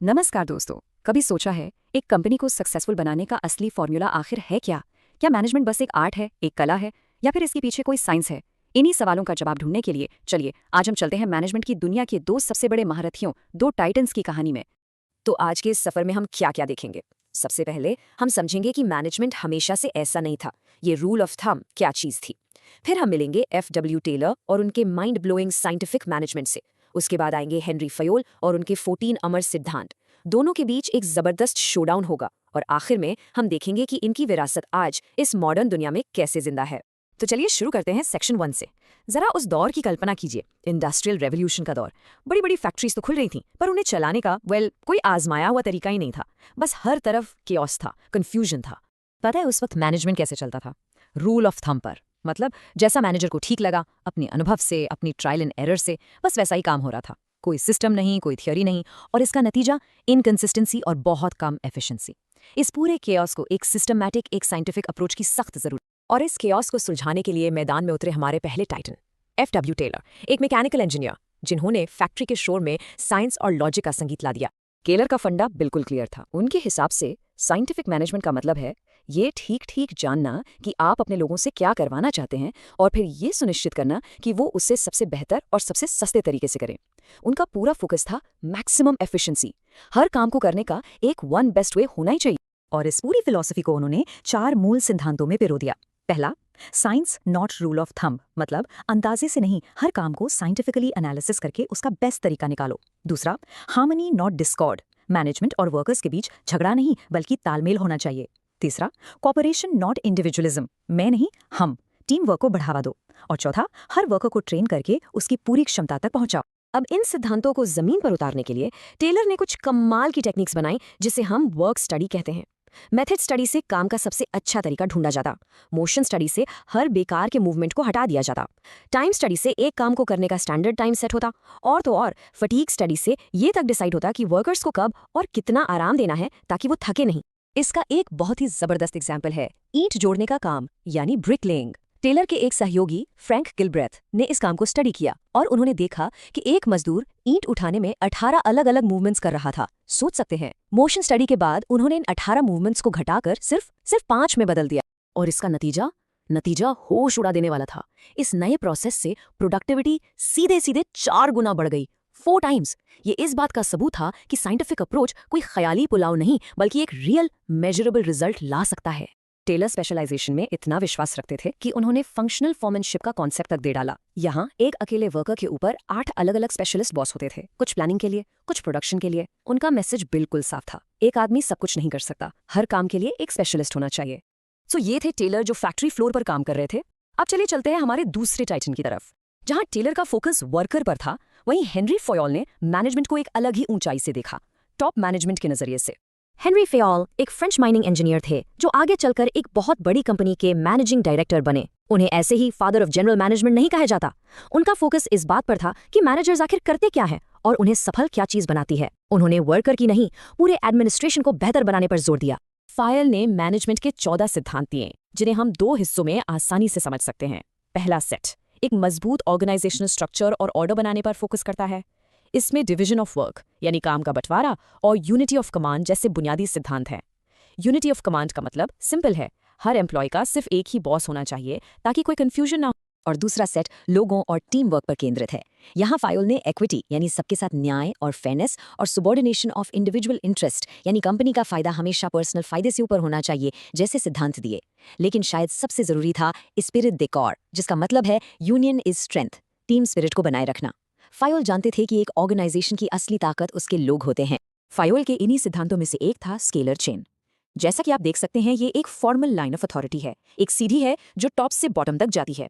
नमस्कार दोस्तों। कभी सोचा है एक कंपनी को सक्सेसफुल बनाने का असली फॉर्मूला आखिर है क्या? क्या मैनेजमेंट बस एक आर्ट है, एक कला है, या फिर इसके पीछे कोई साइंस है? इन्हीं सवालों का जवाब ढूंढने के लिए चलिए आज हम चलते हैं मैनेजमेंट की दुनिया के दो सबसे बड़े महारथियों, दो टाइटन्स की कहानी में। तो आज के इस सफर में हम क्या क्या देखेंगे? सबसे पहले हम समझेंगे कि मैनेजमेंट हमेशा से ऐसा नहीं था, ये रूल ऑफ थंब क्या चीज थी। फिर हम मिलेंगे F.W. टेलर और उनके माइंड ब्लोइंग साइंटिफिक मैनेजमेंट से। उसके बाद आएंगे हेनरी फयोल और उनके 14 अमर सिद्धांत। दोनों के बीच एक जबरदस्त शोडाउन होगा और आखिर में हम देखेंगे कि इनकी विरासत आज इस मॉडर्न दुनिया में कैसे जिंदा है। तो चलिए शुरू करते हैं सेक्शन 1 से। जरा उस दौर की कल्पना कीजिए, इंडस्ट्रियल रेवोल्यूशन का दौर। बड़ी बड़ी फैक्ट्रीज तो खुल रही थीं, पर उन्हें चलाने का कोई आजमाया हुआ तरीका ही नहीं था। बस हर तरफ केओस था, कंफ्यूजन था। पता है उस वक्त मैनेजमेंट कैसे चलता था? रूल ऑफ थंब पर। मतलब जैसा मैनेजर को ठीक लगा, अपने अनुभव से, अपनी ट्रायल एंड एरर से, बस वैसा ही काम हो रहा था। कोई सिस्टम नहीं, कोई थ्योरी नहीं, और इसका नतीजा इनकंसिस्टेंसी और बहुत कम एफिशिएंसी। इस पूरे केओस को एक सिस्टमैटिक, एक साइंटिफिक अप्रोच की सख्त जरूरत। और इस केओस को सुलझाने के लिए मैदान में उतरे हमारे पहले टाइटन F.W. टेलर, एक मैकेनिकल इंजीनियर जिन्होंने फैक्ट्री के शोर में साइंस और लॉजिक का संगीत ला दिया। केलर का फंडा बिल्कुल क्लियर था। उनके हिसाब से साइंटिफिक मैनेजमेंट का मतलब है ये ठीक ठीक जानना कि आप अपने लोगों से क्या करवाना चाहते हैं, और फिर ये सुनिश्चित करना कि वो उससे सबसे बेहतर और सबसे सस्ते तरीके से करें। उनका पूरा फोकस था मैक्सिमम एफिशिएंसी। हर काम को करने का एक वन बेस्ट वे होना ही चाहिए। और इस पूरी फिलॉसफी को उन्होंने 4 मूल सिद्धांतों में पिरो दिया। पहला, science not rule of thumb, मतलब अंदाजे से नहीं, हर काम को साइंटिफिकली एनालिसिस करके उसका बेस्ट तरीका निकालो। दूसरा, हार्मनी नॉट डिस्कॉर्ड, मैनेजमेंट और वर्कर्स के बीच झगड़ा नहीं बल्कि तालमेल होना चाहिए। तीसरा, कॉपरेशन नॉट इंडिविजुअलिज्म, मैं नहीं हम, टीम वर्क को बढ़ावा दो। और चौथा, हर वर्कर को ट्रेन करके उसकी पूरी क्षमता तक पहुंचाओ। अब इन सिद्धांतों को जमीन पर उतारने के लिए टेलर ने कुछ कमाल की टेक्निक्स बनाई, जिसे हम वर्क स्टडी कहते हैं। मेथड स्टडी से काम का सबसे अच्छा तरीका ढूंढा जाता। मोशन स्टडी से हर बेकार के मूवमेंट को हटा दिया जाता। टाइम स्टडी से एक काम को करने का स्टैंडर्ड टाइम सेट होता। और तो और फटीग स्टडी से ये तक डिसाइड होता कि वर्कर्स को कब और कितना आराम देना है ताकि वो थके नहीं। इसका एक बहुत ही जबरदस्त एग्जाम्पल है ईंट जोड़ने का काम, यानी ब्रिक लेइंग। टेलर के एक सहयोगी फ्रैंक गिलब्रेथ ने इस काम को स्टडी किया और उन्होंने देखा कि एक मजदूर ईंट उठाने में 18 अलग अलग मूवमेंट्स कर रहा था। सोच सकते हैं, मोशन स्टडी के बाद उन्होंने इन 18 मूवमेंट्स को घटाकर सिर्फ 5 में बदल दिया। और इसका नतीजा होश उड़ा देने वाला था। इस नए प्रोसेस से प्रोडक्टिविटी सीधे सीधे 4 गुना बढ़ गई, 4 टाइम्स। ये इस बात का सबूत था कि साइंटिफिक अप्रोच कोई ख्याली पुलाव नहीं बल्कि एक रियल मेजरेबल रिजल्ट ला सकता है। टेलर स्पेशलाइजेशन में इतना विश्वास रखते थे कि उन्होंने फंक्शनल फोरमैनशिप का कॉन्सेप्ट तक दे डाला। यहाँ एक अकेले वर्कर के ऊपर 8 अलग अलग स्पेशलिस्ट बॉस होते थे, कुछ प्लानिंग के लिए, कुछ प्रोडक्शन के लिए। उनका मैसेज बिल्कुल साफ था, एक आदमी सब कुछ नहीं कर सकता, हर काम के लिए एक स्पेशलिस्ट होना चाहिए। सो ये थे टेलर जो फैक्ट्री फ्लोर पर काम कर रहे थे। अब चलिए चलते हैं हमारे दूसरे टाइटन की तरफ। जहाँ टेलर का फोकस वर्कर पर था, वहीं हेनरी फयोल ने मैनेजमेंट को एक अलग ही ऊंचाई से देखा, टॉप मैनेजमेंट के नजरिए से। हेनरी फयोल एक फ्रेंच माइनिंग इंजीनियर थे जो आगे चलकर एक बहुत बड़ी कंपनी के मैनेजिंग डायरेक्टर बने। उन्हें ऐसे ही फादर ऑफ जनरल मैनेजमेंट नहीं कहा जाता। उनका फोकस इस बात पर था कि मैनेजर्स आखिर करते क्या हैं और उन्हें सफल क्या चीज बनाती है। उन्होंने वर्कर की नहीं, पूरे एडमिनिस्ट्रेशन को बेहतर बनाने पर जोर दिया। फयोल ने मैनेजमेंट के 14 सिद्धांत दिए, जिन्हें हम 2 हिस्सों में आसानी से समझ सकते हैं। पहला सेट एक मजबूत ऑर्गेनाइजेशनल स्ट्रक्चर और ऑर्डर बनाने पर फोकस करता है। इसमें डिवीजन ऑफ वर्क यानी काम का बंटवारा और यूनिटी ऑफ कमांड जैसे बुनियादी सिद्धांत हैं। यूनिटी ऑफ कमांड का मतलब सिंपल है, हर एम्प्लॉय का सिर्फ एक ही बॉस होना चाहिए ताकि कोई कंफ्यूजन ना हो। और दूसरा सेट लोगों और टीम वर्क पर केंद्रित है। यहाँ फायोल ने इक्विटी यानी सबके साथ न्याय और फेयरनेस और सबॉर्डिनेशन ऑफ इंडिविजुअल इंटरेस्ट यानी कंपनी का फायदा हमेशा पर्सनल फायदे से ऊपर होना चाहिए जैसे सिद्धांत दिए। लेकिन शायद सबसे जरूरी था स्पिरिट दे कॉर, जिसका मतलब है union is strength, team spirit को बनाए रखना। फायोल जानते थे कि एक ऑर्गेनाइजेशन की असली ताकत उसके लोग होते हैं। फायोल के इन्हीं सिद्धांतों में से एक था स्केलर चेन। जैसा कि आप देख सकते हैं, ये एक फॉर्मल लाइन ऑफ अथॉरिटी है, एक सीढ़ी है जो टॉप से बॉटम तक जाती है।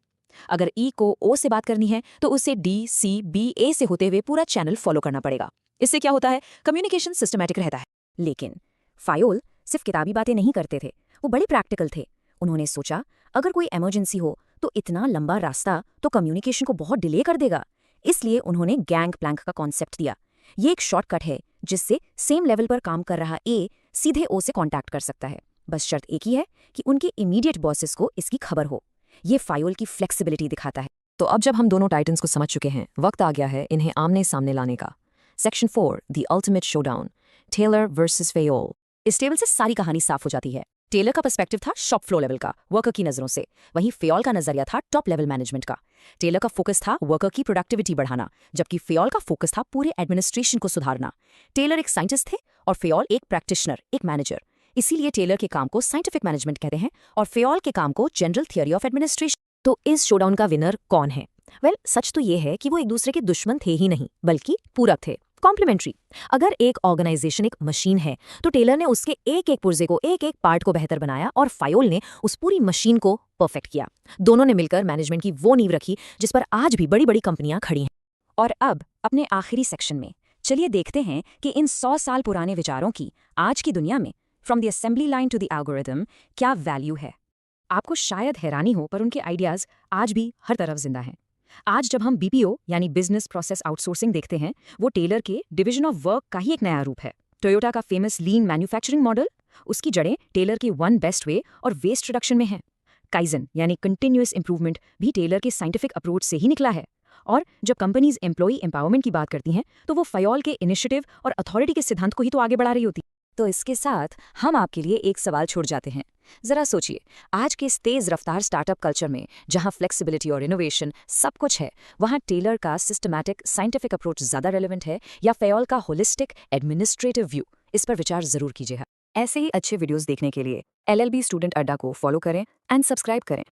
अगर ई को ओ से बात करनी है तो उसे डी, सी, बी, ए से होते हुए पूरा चैनल फॉलो करना पड़ेगा। इससे क्या होता है, कम्युनिकेशन सिस्टमैटिक रहता है। लेकिन फायोल सिर्फ किताबी बातें नहीं करते थे, वो बड़े प्रैक्टिकल थे। उन्होंने सोचा अगर कोई इमरजेंसी हो तो इतना लंबा रास्ता तो कम्युनिकेशन को बहुत डिले कर देगा। इसलिए उन्होंने गैंग प्लैंक का कॉन्सेप्ट दिया। ये एक शॉर्टकट है जिससे सेम लेवल पर काम कर रहा ए सीधे ओ से कांटेक्ट कर सकता है। बस शर्त एक ही है कि उनके इमीडिएट बॉसेस को इसकी खबर हो। ये फायोल की फ्लेक्सिबिलिटी दिखाता है। तो अब जब हम दोनों टाइटन्स को समझ चुके हैं, वक्त आ गया है इन्हें आमने सामने लाने का। Section 4 the ultimate showdown. Taylor versus Fayol. इस टेबल से सारी कहानी साफ हो जाती है। टेलर का पर्सपेक्टिव था शॉप फ्लोर लेवल का, वर्कर की नजरों से। वहीं फेयोल का नजरिया था टॉप लेवल मैनेजमेंट का। टेलर का फोकस था वर्कर की प्रोडक्टिविटी बढ़ाना, जबकि फेयोल का फोकस था पूरे एडमिनिस्ट्रेशन को सुधारना। टेलर एक साइंटिस्ट थे और फेयोल एक प्रैक्टिशनर, एक मैनेजर। इसीलिए टेलर के काम को साइंटिफिक मैनेजमेंट कहते हैं और फेयोल के काम को जनरल थियोरी ऑफ एडमिनिस्ट्रेशन। तो इस शोडाउन का विनर कौन है? सच तो ये है कि वो एक दूसरे के दुश्मन थे ही नहीं, बल्कि पूरक थे, कॉम्प्लीमेंट्री। अगर एक ऑर्गेनाइजेशन एक मशीन है, तो टेलर ने उसके एक एक पुर्जे को, एक एक पार्ट को बेहतर बनाया और फेयोल ने उस पूरी मशीन को परफेक्ट किया। दोनों ने मिलकर मैनेजमेंट की वो नींव रखी जिस पर आज भी बड़ी बड़ी कंपनियां खड़ी हैं। और अब अपने आखिरी सेक्शन में चलिए देखते हैं कि इन 100 साल पुराने विचारों की आज की दुनिया में, from the assembly line to the algorithm, क्या वैल्यू है। आपको शायद हैरानी हो, पर उनके आइडियाज आज भी हर तरफ जिंदा हैं। आज जब हम बीपीओ यानी बिजनेस प्रोसेस आउटसोर्सिंग देखते हैं, वो टेलर के डिवीजन ऑफ वर्क का ही एक नया रूप है। टोयोटा का फेमस लीन मैन्युफैक्चरिंग मॉडल, उसकी जड़ें टेलर के वन बेस्ट वे और वेस्ट रिडक्शन में हैं। काइजन यानी कंटिन्यूअस इंप्रूवमेंट भी टेलर के साइंटिफिक अप्रोच से ही निकला है। और जब कंपनीज एम्प्लॉई एम्पावरमेंट की बात करती हैं, तो वो फेयोल के इनिशिएटिव और अथॉरिटी के सिद्धांत को ही तो आगे बढ़ा रही होती। तो इसके साथ हम आपके लिए एक सवाल छोड़ जाते हैं। जरा सोचिए, आज के इस तेज रफ्तार स्टार्टअप कल्चर में, जहां फ्लेक्सिबिलिटी और इनोवेशन सब कुछ है, वहां टेलर का सिस्टमैटिक साइंटिफिक अप्रोच ज्यादा रेलेवेंट है या फेयोल का होलिस्टिक एडमिनिस्ट्रेटिव व्यू? इस पर विचार जरूर कीजिएगा। ऐसे ही अच्छे वीडियोस देखने के लिए LLB स्टूडेंट अड्डा को फॉलो करें एंड सब्सक्राइब करें।